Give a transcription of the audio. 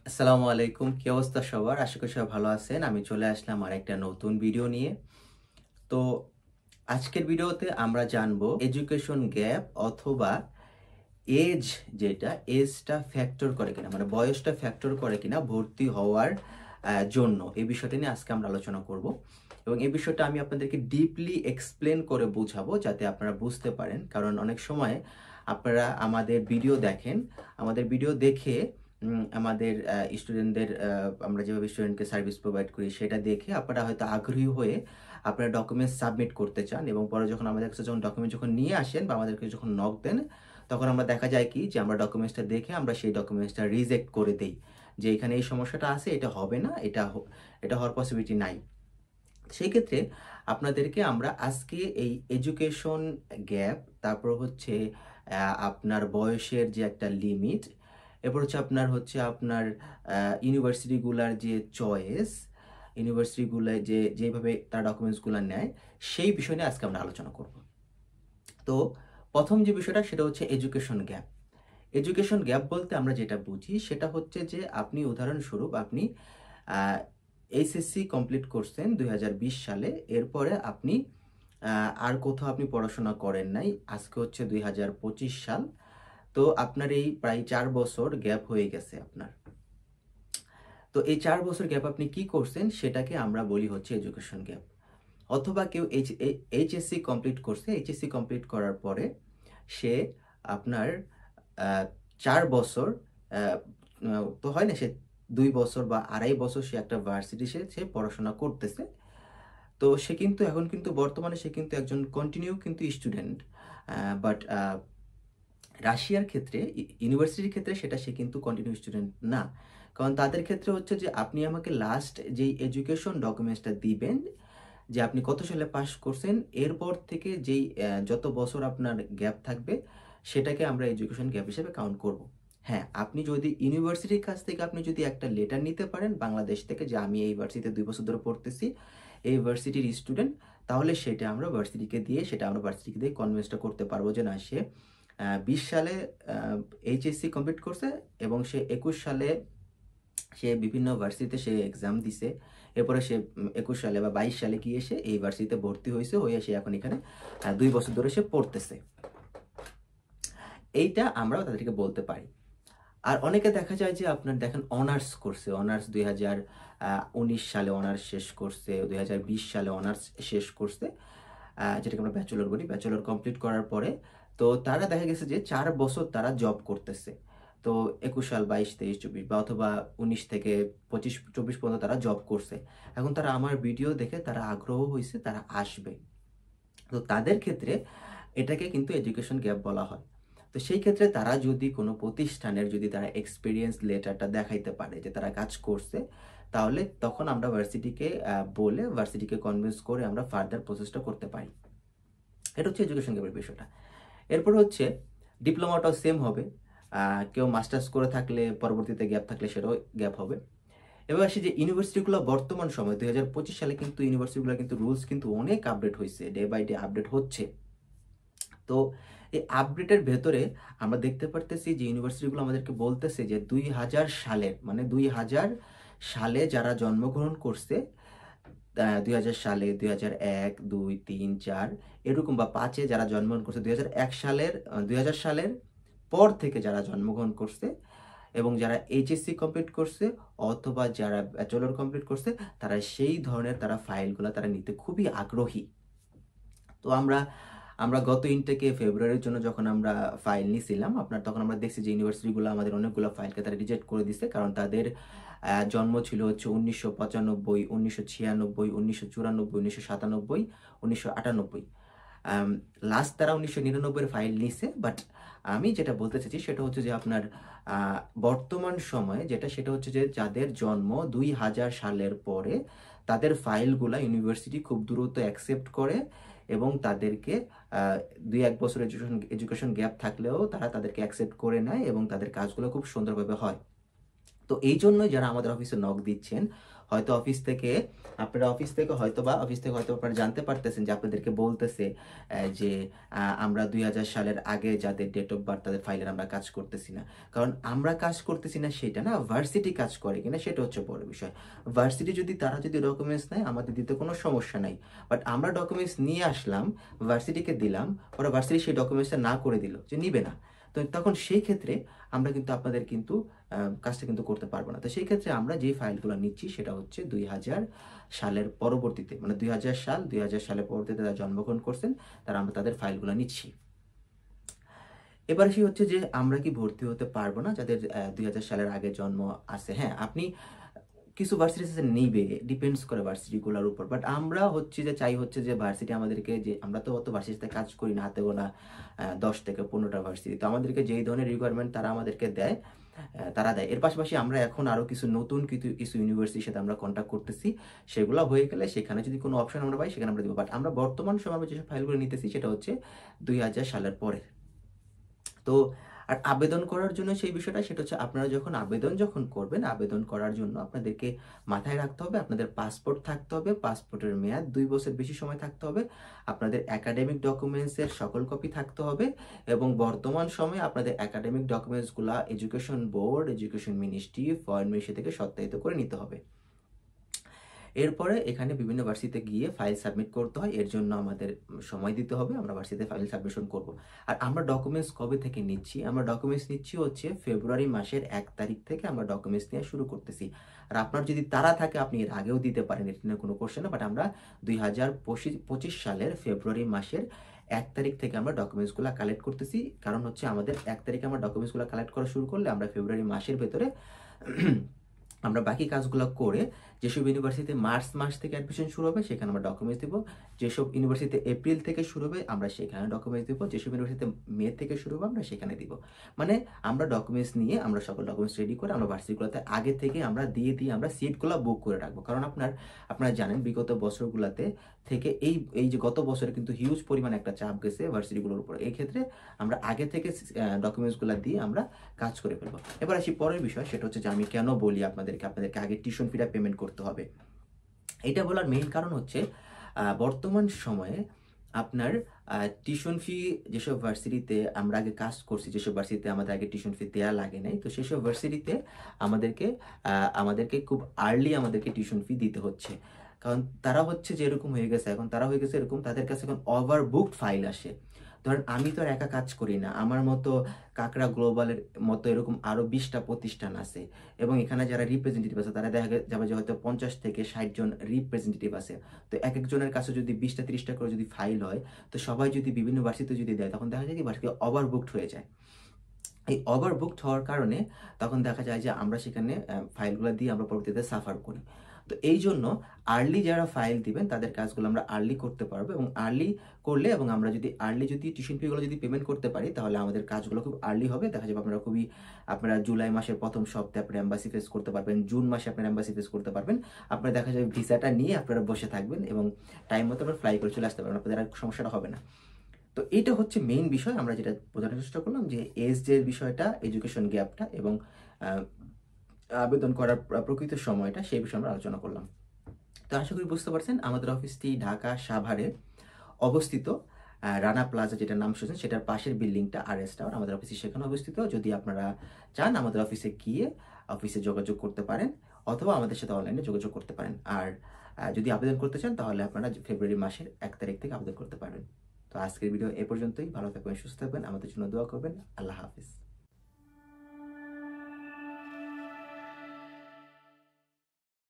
আসসালামু আলাইকুম, কি অবস্থা সবার? আশা করি সবাই ভালো আছেন। আমি চলে আসলাম আরেকটা নতুন ভিডিও নিয়ে। তো আজকের ভিডিওতে আমরা জানবো এডুকেশন গ্যাপ অথবা এজ, যেটা এজটা ফ্যাক্টর করে কিনা, মানে বয়সটা ফ্যাক্টর করে কিনা ভর্তি হওয়ার জন্য। এই বিষয়টা নিয়ে আজকে আমরা আলোচনা করব এবং এই বিষয়টা আমি আপনাদেরকে ডিপলি এক্সপ্লেন করে বোঝাবো যাতে আপনারা বুঝতে পারেন। কারণ অনেক সময় আপনারা আমাদের ভিডিও দেখেন, আমাদের ভিডিও দেখে আমাদের স্টুডেন্টদের, আমরা যেভাবে স্টুডেন্টকে সার্ভিস প্রোভাইড করি সেটা দেখে আপনারা হয়তো আগ্রহী হয়ে আপনারা ডকুমেন্টস সাবমিট করতে চান এবং পরে যখন আমাদের কাছে যখন ডকুমেন্ট যখন নিয়ে আসেন বা আমাদেরকে যখন নক দেন, তখন আমরা দেখা যায় কি যে আমরা ডকুমেন্টসটা দেখে আমরা সেই ডকুমেন্টসটা রিজেক্ট করে দেই যে এখানে এই সমস্যাটা আছে, এটা হবে না, এটা হওয়ার পসিবিলিটি নাই। সেই ক্ষেত্রে আপনাদেরকে আমরা আজকে এই এডুকেশন গ্যাপ, তারপর হচ্ছে আপনার বয়সের যে একটা লিমিট, এরপর হচ্ছে আপনার ইউনিভার্সিটিগুলার যে চয়েস, ইউনিভার্সিটিগুলায় যেভাবে তারা ডকুমেন্টসগুলো নেয়, সেই বিষয় নিয়ে আজকে আমরা আলোচনা করব। তো প্রথম যে বিষয়টা সেটা হচ্ছে এডুকেশন গ্যাপ। এডুকেশন গ্যাপ বলতে আমরা যেটা বুঝি সেটা হচ্ছে যে আপনি উদাহরণস্বরূপ আপনি এইচএসসি কমপ্লিট করছেন 2020 সালে, এরপরে আপনি আর কোথাও আপনি পড়াশোনা করেন নাই, আজকে হচ্ছে 2025 সাল। তো আপনার এই প্রায় 4 বছর গ্যাপ হয়ে গেছে আপনার। তো এই 4 বছর গ্যাপ আপনি কি করছেন সেটাকে আমরা বলি হচ্ছে এডুকেশন গ্যাপ। অথবা কেউ এইচএসসি কমপ্লিট করছে, এইচএসসি কমপ্লিট করার পরে সে আপনার 4 বছর, তো হয় না, সে 2 বছর বা 2.5 বছর সে একটা ভার্সিটি সে পড়াশোনা করতেছে। তো সে কিন্তু এখন কিন্তু বর্তমানে সে কিন্তু একজন কন্টিনিউ কিন্তু স্টুডেন্ট। বাট রাশিয়ার ক্ষেত্রে, ইউনিভার্সিটির ক্ষেত্রে সেটা সে কিন্তু কন্টিনিউ স্টুডেন্ট না। কারণ তাদের ক্ষেত্রে হচ্ছে যে আপনি আমাকে লাস্ট যেই এডুকেশন ডকুমেন্টসটা দিবেন, যে আপনি কত সালে পাস করছেন, এরপর থেকে যেই যত বছর আপনার গ্যাপ থাকবে সেটাকে আমরা এডুকেশন গ্যাপ হিসেবে কাউন্ট করব। হ্যাঁ, আপনি যদি ইউনিভার্সিটির কাছ থেকে আপনি যদি একটা লেটার নিতে পারেন বাংলাদেশ থেকে যে আমি এই ভার্সিটিতে 2 বছর ধরে পড়তেছি, এই ভার্সিটির স্টুডেন্ট, তাহলে সেটা আমরা ভার্সিটিকে দিয়ে কনভিন্সটা করতে পারবো যে না, সে 20 সালে এইচএসসি কমপ্লিট করছে এবং সে 21 সালে সে বিভিন্ন ভার্সিটিতে সে এক্সাম দিছে। এরপরে সে 21 সালে বা 22 সালে গিয়ে সে এই ভার্সিটিতে ভর্তি হয়েছে, হয়ে সে এখন এখানে 2 বছর ধরে সে পড়তেছে। এইটা আমরা তাদেরকে বলতে পারি। আর অনেকে দেখা যায় যে আপনার দেখেন অনার্স করছে, অনার্স 2019 সালে অনার্স শেষ করছে, 2020 সালে অনার্স শেষ করছে, যেটাকে আমরা ব্যাচেলর বলি। ব্যাচেলর কমপ্লিট করার পরে তো তারা দেখা গেছে যে 4 বছর তারা জব করতেছে। তো 21 সাল, 22, 23, 24 বা অথবা 19 থেকে 25, 24 পর্যন্ত তারা জব করছে। এখন তারা আমার ভিডিও দেখে তারা আগ্রহ হয়েছে, তারা আসবে। তো তাদের ক্ষেত্রে এটাকে কিন্তু এডুকেশন গ্যাপ বলা হয়। তো সেই ক্ষেত্রে তারা যদি কোনো প্রতিষ্ঠানের যদি তারা এক্সপিরিয়েন্স লেটারটা দেখাইতে পারে যে তারা কাজ করছে, তাহলে তখন আমরা ভার্সিটিকে বলে ভার্সিটিকে কনভিন্স করে আমরা ফার্দার প্রসেসটা করতে পারি। এটা হচ্ছে এডুকেশন গ্যাপের বিষয়টা। এরপর হচ্ছে ডিপ্লোমাটাও সেম হবে। কেউ মাস্টার্স করে থাকলে পরবর্তীতে গ্যাপ থাকলে সেটাও গ্যাপ হবে। এবার আসি যে ইউনিভার্সিটিগুলো বর্তমান সময় 2025 সালে কিন্তু ইউনিভার্সিটিগুলো কিন্তু রুলস কিন্তু অনেক আপডেট হয়েছে, ডে বাই ডে আপডেট হচ্ছে। তো এই আপডেটের ভেতরে আমরা দেখতে পারতেছি যে ইউনিভার্সিটিগুলো আমাদেরকে বলতেছে যে 2000 সালের, মানে 2000 সালে যারা জন্মগ্রহণ করছে, 2000 সালে, 2001, 2, 3, 4 এরকম বা 5-এ যারা জন্মগ্রহণ করছে, 2000 সালের পর থেকে যারা জন্মগ্রহণ করছে এবং যারা এইচএসসি কমপ্লিট করছে অথবা যারা ব্যাচেলর কমপ্লিট করছে, তারা সেই ধরনের তারা ফাইলগুলো তারা নিতে খুবই আগ্রহী। তো আমরা আমরা গত ইনটেকে ফেব্রুয়ারির জন্য যখন আমরা ফাইল নিছিলাম আপনার, তখন আমরা দেখছি যে ইউনিভার্সিটিগুলো আমাদের অনেকগুলো ফাইলকে তারা রিজেক্ট করে দিছে, কারণ তাদের জন্ম ছিল হচ্ছে 1995, 1996, 1994, 1997, 1998। লাস্ট তারা 1999-এর ফাইল নিছে। বাট আমি যেটা বলতে চাইছি সেটা হচ্ছে যে আপনার বর্তমান সময়ে যেটা, সেটা হচ্ছে যে যাদের জন্ম 2000 সালের পরে, তাদের ফাইলগুলা ইউনিভার্সিটি খুব দ্রুত অ্যাকসেপ্ট করে এবং তাদেরকে 2-1 বছর এডুকেশন গ্যাপ থাকলেও তারা তাদেরকে অ্যাকসেপ্ট করে নেয় এবং তাদের কাজগুলো খুব সুন্দরভাবে হয়। তো এই জন্যই যারা আমাদের অফিসে নক দিচ্ছেন, হয়তো অফিস থেকে হয়তো আপনারা জানতে পারতেছেন যে আপনাদেরকে বলতেছে যে আমরা 2000 সালের আগে যাদের ডেট অফ বার্থ তাদের ফাইলের আমরা কাজ করতেছি না। কারণ আমরা কাজ করতেছি না সেটা না, ভার্সিটি কাজ করে কিনা সেটা হচ্ছে বড় বিষয়। ভার্সিটি তারা যদি ডকুমেন্টস নেয় আমাদের দিতে কোনো সমস্যা নাই, বাট আমরা ডকুমেন্টস নিয়ে আসলাম, ভার্সিটিকে দিলাম, ওরা ভার্সিটি সেই ডকুমেন্টসটা না করে দিল যে নিবে না, তো তখন সেই ক্ষেত্রে আমরা কিন্তু আপনাদের কিন্তু কাজটা কিন্তু করতে পারবো না। তো সেই ক্ষেত্রে আমরা যে ফাইলগুলো নিচ্ছি সেটা হচ্ছে 2000 সালের পরবর্তীতে, মানে 2000 সালের পরবর্তীতে যারা জন্মগ্রহণ করছেন আমরা তাদের ফাইলগুলো নিচ্ছি। এবার সে হচ্ছে যে আমরা কি ভর্তি হতে পারবো না যাদের 2000 সালের আগে জন্ম আছে? হ্যাঁ, আপনি কিছু ভার্সিটি নিবে, ডিপেন্ডস করে ভার্সিটিগুলোর উপর, বাট আমরা হচ্ছে যে চাই হচ্ছে যে ভার্সিটি আমাদেরকে, যে আমরা তো অত ভার্সিটিতে কাজ করি না, হাতে গোনা 10 থেকে 15টা ভার্সিটি, তো আমাদেরকে যেই ধরনের রিকোয়ারমেন্ট তারা আমাদেরকে দেয় তারা দেয়। এর পাশাপাশি আমরা এখন আরও কিছু ইউনিভার্সিটির সাথে আমরা কন্ট্যাক্ট করতেছি, সেগুলো হয়ে গেলে সেখানে যদি কোনো অপশন আমরা পাই সেখানে আমরা দেবো। বাট আমরা বর্তমান সময় যেসব ফাইলগুলো নিতেছি সেটা হচ্ছে 2000 সালের পরে। তো আর আবেদন করার জন্য সেই বিষয়টা, সেটা হচ্ছে আপনারা যখন আবেদন করবেন, আবেদন করার জন্য আপনাদেরকে মাথায় রাখতে হবে আপনাদের পাসপোর্ট থাকতে হবে, পাসপোর্টের মেয়াদ 2 বছর বেশি সময় থাকতে হবে, আপনাদের একাডেমিক ডকুমেন্টসের সকল কপি থাকতে হবে, এবং বর্তমান সময়ে আপনাদের একাডেমিক ডকুমেন্টসগুলো education board, education ministry, foreign ministry থেকে সত্যায়িত করে নিতে হবে। এরপরে এখানে বিভিন্ন ভার্সিটিতে গিয়ে ফাইল সাবমিট করতে হয়, এর জন্য আমাদের সময় দিতে হবে, আমরা ভার্সিটিতে ফাইল সাবমিশন করব। আর আমরা ডকুমেন্টস কবে থেকে নিচ্ছি? আমরা ডকুমেন্টস নিচ্ছি হচ্ছে ফেব্রুয়ারি মাসের 1 তারিখ থেকে আমরা ডকুমেন্টস নিয়ে শুরু করতেছি। আর আপনার যদি তারা থাকে আপনি এর আগেও দিতে পারেন, এটা নিয়ে কোনো কোশ্চেন না, বাট আমরা 2025 সালের ফেব্রুয়ারি মাসের 1 তারিখ থেকে আমরা ডকুমেন্টসগুলো কালেক্ট করতেছি। কারণ হচ্ছে আমাদের 1 তারিখে আমরা ডকুমেন্টসগুলো কালেক্ট করা শুরু করলে আমরা ফেব্রুয়ারি মাসের ভেতরে আমরা বাকি কাজগুলো করে, যেসব ইউনিভার্সিটিতে মার্চ মাস থেকে অ্যাডমিশন শুরু হবে সেখানে আমরা ডকুমেন্টস দেবো, যেসব ইউনিভার্সিটিতে এপ্রিল থেকে শুরু হবে আমরা সেখানে ডকুমেন্টস দেবো, যেসব ইউনিভার্সিটিতে মে থেকে শুরু হবে আমরা সেখানে দিব। মানে আমরা ডকুমেন্টস নিয়ে আমরা সকল ডকুমেন্টস রেডি করে আমরা ভার্সিটিগুলোতে আগে থেকে আমরা দিয়ে আমরা সিটগুলো বুক করে রাখবো। কারণ আপনারা জানেন বিগত বছরগুলোতে থেকে এই যে গত বছরে কিন্তু হিউজ পরিমাণ একটা চাপ গেছে ভার্সিটিগুলোর উপর। এই ক্ষেত্রে আমরা আগে থেকে ডকুমেন্টসগুলো দিয়ে আমরা কাজ করে ফেলবো। এবার আসি পরের বিষয়, সেটা হচ্ছে যে আমি কেন বলি আপনাদেরকে আগে টিউশন ফিটা পেমেন্ট করতে হবে। এটা বলার মেইন কারণ হচ্ছে বর্তমান সময়ে আপনার টিউশন ফি যেসব ভার্সিটিতে আমরা আগে কাজ করছি, যেসব ভার্সিটিতে আমাদের আগে টিউশন ফি দেওয়া লাগে নাই, তো সেসব ভার্সিটিতে আমাদেরকে খুব আর্লি আমাদেরকে টিউশন ফি দিতে হচ্ছে। কারণ তারা হচ্ছে যে এরকম হয়ে গেছে, এখন তারা হয়ে গেছে এরকম, তাদের কাছে এখন ওভারবুকড ফাইল আসে। ধরেন আমি তো আর একা কাজ করি না, আমার মতো কাকড়া গ্লোবালের মতো এরকম আরও 20টা প্রতিষ্ঠান আছে, এবং এখানে যারা রিপ্রেজেন্টেটিভ আছে তারা দেখা যাবে যে হয়তো 50 থেকে 60 জন রিপ্রেজেন্টেটিভ আছে। তো এক একজনের কাছে যদি 20টা 30টা করে যদি ফাইল হয়, তো সবাই যদি বিভিন্ন ভার্সিটিতে যদি দেয় তখন দেখা যায় কি ভার্সিটি ওভারবুকড হয়ে যায়। এই ওভারবুকড হওয়ার কারণে তখন দেখা যায় যে আমরা সেখানে ফাইলগুলো দিয়ে আমরা পরবর্তীতে সাফার করি। তো এই জন্য আর্লি যারা ফাইল দিবেন তাদের কাজগুলো আমরা আর্লি করতে পারবো, এবং আর্লি করলে, এবং আমরা যদি আর্লি টিউশন ফিগুলো যদি পেমেন্ট করতে পারি তাহলে আমাদের কাজগুলো খুব আর্লি হবে। দেখা যাবে আপনারা জুলাই মাসের প্রথম সপ্তাহে আপনারা এম্বাসি ফেস করতে পারবেন, জুন মাসে আপনারা এম্বাসি ফেস করতে পারবেন। আপনারা দেখা যাবে ভিসাটা নিয়ে আপনারা বসে থাকবেন এবং টাইম মতো আপনারা ফ্লাই করে চলে আসতে পারবেন, আপনাদের আর সমস্যাটা হবে না। তো এইটা হচ্ছে মেইন বিষয়, আমরা যেটা বোঝানোর চেষ্টা করলাম যে এজ যে বিষয়টা, এডুকেশন গ্যাপটা, এবং আবেদন করার প্রকৃত সময়টা, সেই বিষয়ে আমরা আলোচনা করলাম। তো আশা করি বুঝতে পারছেন আমাদের অফিসটি ঢাকা সাভারে অবস্থিত, রানা প্লাজা যেটা নাম শুনছেন সেটার পাশের বিল্ডিংটা RS টাওয়ার, আমাদের অফিসে সেখানে অবস্থিত। যদি আপনারা চান আমাদের অফিসে গিয়ে অফিসে যোগাযোগ করতে পারেন, অথবা আমাদের সাথে অনলাইনে যোগাযোগ করতে পারেন। আর যদি আবেদন করতে চান তাহলে আপনারা ফেব্রুয়ারি মাসের 1 তারিখ থেকে আবেদন করতে পারবেন। তো আজকের ভিডিও এ পর্যন্তই। ভালো থাকবেন, সুস্থ থাকবেন, আমাদের জন্য দোয়া করবেন। আল্লাহ হাফিজ।